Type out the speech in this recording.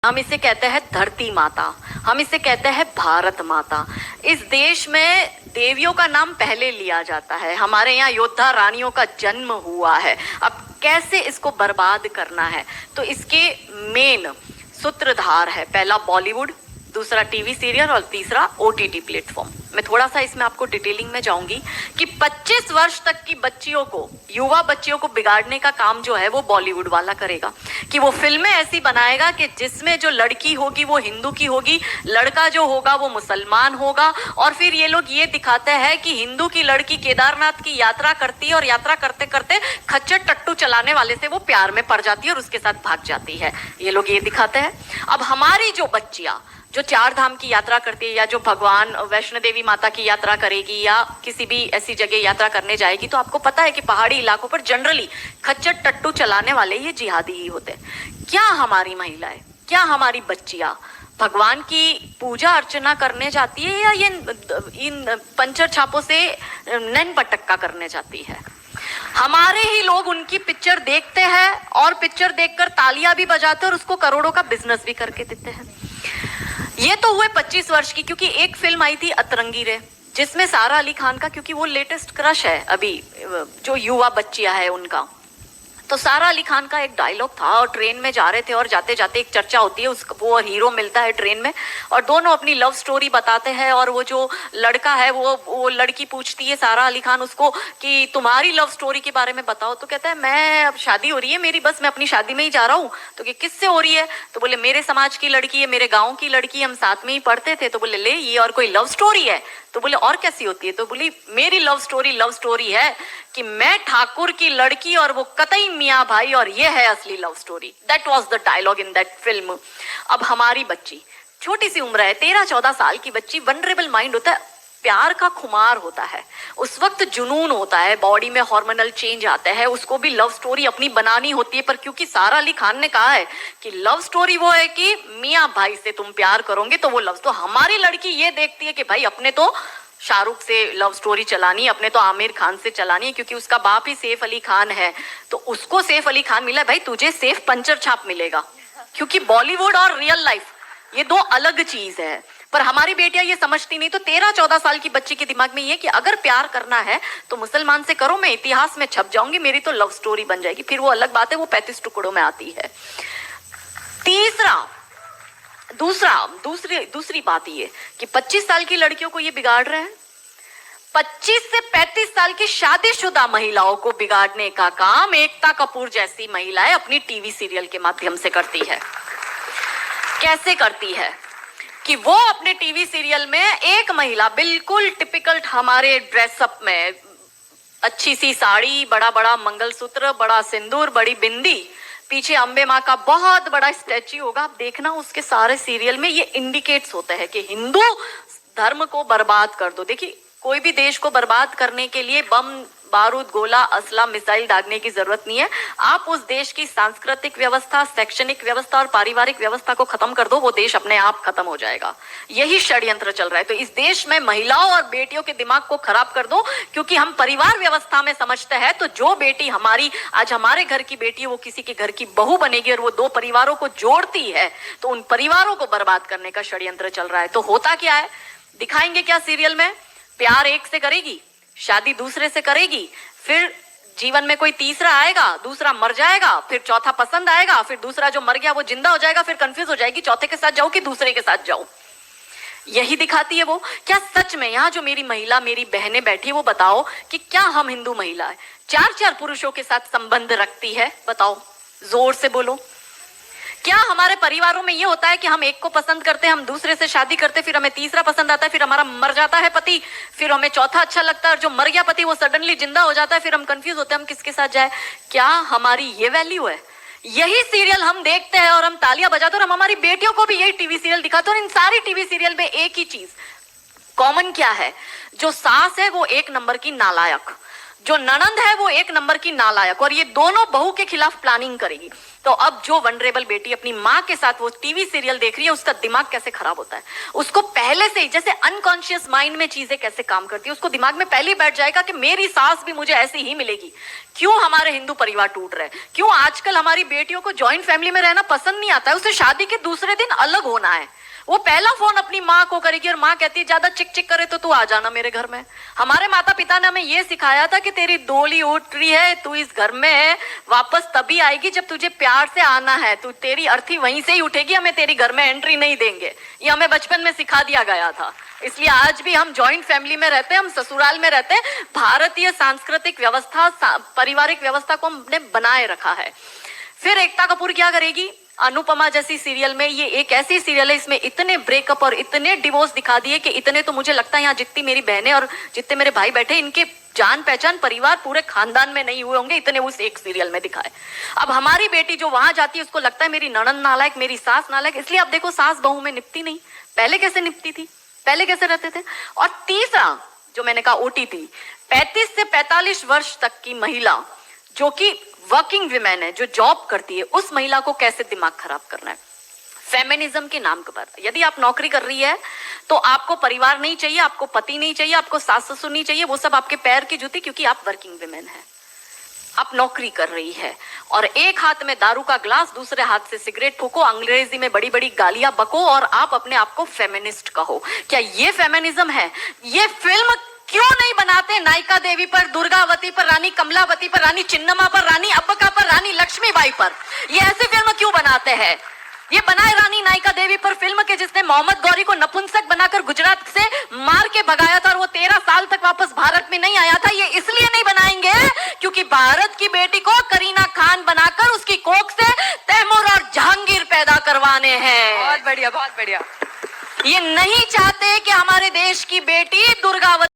हम इसे कहते हैं धरती माता, हम इसे कहते हैं भारत माता। इस देश में देवियों का नाम पहले लिया जाता है। हमारे यहाँ योद्धा रानियों का जन्म हुआ है। अब कैसे इसको बर्बाद करना है, तो इसके मेन सूत्रधार है, पहला बॉलीवुड, दूसरा टीवी सीरियल और तीसरा ओटीटी प्लेटफॉर्म। मैं थोड़ा सा इसमें आपको डिटेलिंग में जाऊंगी कि 25 वर्ष तक की बच्चियों को, युवा बच्चियों को बिगाड़ने का काम जो है वो बॉलीवुड वाला करेगा, कि वो फिल्में ऐसी बनाएगा कि जिसमें जो लड़की होगी वो हिंदू की होगी, लड़का जो होगा वो मुसलमान होगा। और फिर ये लोग ये दिखाते हैं कि हिंदू की लड़की केदारनाथ की यात्रा करती है और यात्रा करते करते खच्चर टट्टू चलाने वाले से वो प्यार में पड़ जाती है और उसके साथ भाग जाती है। ये लोग ये दिखाते हैं। अब हमारी जो बच्चियां जो 4 धाम की यात्रा करती है, या जो भगवान वैष्णो देवी माता की यात्रा करेगी, या किसी भी ऐसी जगह यात्रा करने जाएगी, तो आपको पता है कि पहाड़ी इलाकों पर जनरली खच्चर टट्टू चलाने वाले ये जिहादी ही होते हैं। क्या हमारी महिलाएं, क्या हमारी बच्चियां भगवान की पूजा अर्चना करने जाती है, या ये इन पंचर छापों से नैन पटक्का करने जाती है? हमारे ही लोग उनकी पिक्चर देखते हैं और पिक्चर देखकर तालियां भी बजाते हैं और उसको करोड़ों का बिजनेस भी करके देते हैं। ये तो हुए 25 वर्ष की, क्योंकि एक फिल्म आई थी अतरंगी रे, जिसमें सारा अली खान का, क्योंकि वो लेटेस्ट क्रश है अभी जो युवा बच्चियां है उनका, तो सारा अली खान का एक डायलॉग था और ट्रेन में जा रहे थे और जाते जाते एक चर्चा होती है, उसको वो हीरो मिलता है ट्रेन में और दोनों अपनी लव स्टोरी बताते हैं। और वो जो लड़का है वो लड़की पूछती है सारा अली खान उसको कि तुम्हारी लव स्टोरी के बारे में बताओ, तो कहता है मैं, अब शादी हो रही है मेरी, बस मैं अपनी शादी में ही जा रहा हूँ। तो कि किससे हो रही है? तो बोले मेरे समाज की लड़की है, मेरे गाँव की लड़की, हम साथ में ही पढ़ते थे। तो बोले ले, ये और कोई लव स्टोरी है? तो बोले और कैसी होती है? तो बोली मेरी लव स्टोरी है कि मैं ठाकुर की लड़की और वो कतई मियाँ भाई, और ये है असली love story. That was the dialogue in that film. अब हमारी बच्ची, छोटी सी उम्र है, 13-14 साल की बच्ची, वनरेबल माइंड होता है, प्यार का खुमार होता है, उस वक्त जुनून होता है, बॉडी में हार्मोनल चेंज आता है, उसको भी लव स्टोरी अपनी बनानी होती है। पर क्योंकि सारा अली खान ने कहा है कि लव स्टोरी वो है कि मियाँ भाई से तुम प्यार करोगे तो वो लव, तो हमारी लड़की ये देखती है कि भाई अपने तो शाहरुख से लव स्टोरी चलानी है, अपने तो आमिर खान से चलानी है, क्योंकि उसका बाप ही सैफ अली खान है, तो उसको सैफ अली खान मिला, भाई तुझे सैफ पंचर छाप मिलेगा। क्योंकि बॉलीवुड और रियल लाइफ ये दो अलग चीज है। पर हमारी बेटियां ये समझती नहीं। तो 13-14 साल की बच्ची के दिमाग में ये कि अगर प्यार करना है तो मुसलमान से करो, मैं इतिहास में छप जाऊंगी, मेरी तो लव स्टोरी बन जाएगी। फिर वो अलग बात है, वो 35 टुकड़ों में आती है। दूसरी बात ये कि 25 साल की लड़कियों को ये बिगाड़ रहे हैं। 25 से 35 साल की शादीशुदा महिलाओं को बिगाड़ने का काम एकता कपूर जैसी महिलाएं अपनी टीवी सीरियल के माध्यम से करती है। कैसे करती है कि वो अपने टीवी सीरियल में एक महिला बिल्कुल टिपिकल हमारे ड्रेसअप में, अच्छी सी साड़ी, बड़ा बड़ा मंगलसूत्र, बड़ा सिंदूर, बड़ी बिंदी, पीछे अंबे माँ का बहुत बड़ा स्टैच्यू होगा। आप देखना उसके सारे सीरियल में ये इंडिकेट्स होता है कि हिंदू धर्म को बर्बाद कर दो। देखिए कोई भी देश को बर्बाद करने के लिए बम, बारूद, गोला, असला, मिसाइल दागने की जरूरत नहीं है। आप उस देश की सांस्कृतिक व्यवस्था, शैक्षणिक व्यवस्था और पारिवारिक व्यवस्था को खत्म कर दो, वो देश अपने आप खत्म हो जाएगा। यही षड्यंत्र चल रहा है। तो इस देश में महिलाओं और बेटियों के दिमाग को खराब कर दो, क्योंकि हम परिवार व्यवस्था में समझते हैं। तो जो बेटी हमारी, आज हमारे घर की बेटी, वो किसी के घर की बहू बनेगी और वो 2 परिवारों को जोड़ती है, तो उन परिवारों को बर्बाद करने का षड्यंत्र चल रहा है। तो होता क्या है, दिखाएंगे क्या सीरियल में? प्यार एक से करेगी, शादी दूसरे से करेगी, फिर जीवन में कोई तीसरा आएगा, दूसरा मर जाएगा, फिर चौथा पसंद आएगा, फिर दूसरा जो मर गया वो जिंदा हो जाएगा, फिर कंफ्यूज हो जाएगी चौथे के साथ जाऊं कि दूसरे के साथ जाऊं। यही दिखाती है वो। क्या सच में यहाँ जो मेरी महिला, मेरी बहनें बैठी, वो बताओ कि क्या हम हिंदू महिला 4-4 पुरुषों के साथ संबंध रखती है? बताओ, जोर से बोलो। क्या हमारे परिवारों में ये होता है कि हम एक को पसंद करते हैं, हम दूसरे से शादी करते, फिर हमें तीसरा पसंद आता है, फिर हमारा मर जाता है पति, फिर हमें चौथा अच्छा लगता है और जो मर गया पति वो सडनली जिंदा हो जाता है, फिर हम कंफ्यूज होते हैं हम किसके साथ जाए? क्या हमारी ये वैल्यू है? यही सीरियल हम देखते हैं और हम तालियां बजाते हैं और हम हमारी बेटियों को भी यही टीवी सीरियल दिखाते हैं। और इन सारी टीवी सीरियल में एक ही चीज कॉमन क्या है? जो सास है वो 1 नंबर की नालायक, जो ननंद है वो 1 नंबर की नालायक, और ये दोनों बहू के खिलाफ प्लानिंग करेगी। तो अब जो वनरेबल बेटी अपनी माँ के साथ वो टीवी सीरियल देख रही है, उसका दिमाग कैसे खराब होता है। उसको पहले से ही जैसे अनकॉन्शियस माइंड में चीजें कैसे काम करती है, उसको दिमाग में पहले ही बैठ जाएगा कि मेरी सास भी मुझे ऐसी ही मिलेगी। क्यों हमारे हिंदू परिवार टूट रहे हैं, क्यों आजकल हमारी बेटियों को जॉइंट फैमिली में रहना पसंद नहीं आता है, उसे शादी के दूसरे दिन अलग होना है। वो पहला फोन अपनी माँ को करेगी और माँ कहती है ज्यादा चिक चिक करे तो तू आ जाना मेरे घर में। हमारे माता पिता ने हमें ये सिखाया था कि तेरी डोली उठ रही है, तू इस घर में वापस तभी आएगी जब तुझे प्यार से आना है, तू तेरी अर्थी वहीं से ही उठेगी, हमें तेरी घर में एंट्री नहीं देंगे। ये हमें बचपन में सिखा दिया गया था। इसलिए आज भी हम जॉइंट फैमिली में रहते हैं, हम ससुराल में रहते हैं। भारतीय सांस्कृतिक व्यवस्था, पारिवारिक व्यवस्था को हमने बनाए रखा है। फिर एकता कपूर क्या करेगी, अनुपमा जैसी सीरियल में, ये एक ऐसी सीरियल है इसमें इतने ब्रेकअप और इतने डिवोर्स दिखा दिए कि इतने तो मुझे लगता है यहाँ जितनी मेरी बहनें और जितने मेरे भाई बैठे, इनके जान पहचान परिवार पूरे खानदान में नहीं हुए होंगे, इतने उस एक सीरियल में दिखाए। अब हमारी बेटी जो वहां जाती है उसको लगता है मेरी ननद नालायक, मेरी सास नालायक। इसलिए अब देखो सास बहू में निपटी नहीं, पहले कैसे निपटी थी, पहले कैसे रहते थे। और तीसरा जो मैंने कहा ओटीटी, 35 से 45 वर्ष तक की महिला जो कि वर्किंग विमेन है, जो जॉब करती है, उस महिला को कैसे दिमाग खराब करना है फेमिनिज्म के नाम पर। यदि आप नौकरी कर रही है तो आपको परिवार नहीं चाहिए, आपको पति नहीं चाहिए, आपको सास ससुर नहीं चाहिए, वो सब आपके पैर की जूती, क्योंकि आप वर्किंग विमेन है, आप नौकरी कर रही है। और एक हाथ में दारू का ग्लास, दूसरे हाथ से सिगरेट फूको, अंग्रेजी में बड़ी बड़ी गालियां बको और आप अपने आप को फेमिनिस्ट कहो। क्या ये फेमिनिज्म है? ये फिल्म क्यों नहीं बनाते नायिका देवी पर, दुर्गावती पर, रानी कमलावती पर, रानी चिन्नमा पर, रानी अब्बका पर, रानी लक्ष्मीबाई पर? ये ऐसी फिल्म क्यों बनाते हैं? ये बनाए रानी नायिका देवी पर फिल्म के जिसने मोहम्मद गौरी को नपुंसक बनाकर गुजरात से मार के भगाया था और वो 13 साल तक वापस भारत में नहीं आया था। ये इसलिए नहीं बनाएंगे क्योंकि भारत की बेटी को करीना खान बनाकर उसकी कोख से तैमूर और जहांगीर पैदा करवाने हैं। बहुत बढ़िया, बहुत बढ़िया। ये नहीं चाहते कि हमारे देश की बेटी दुर्गावती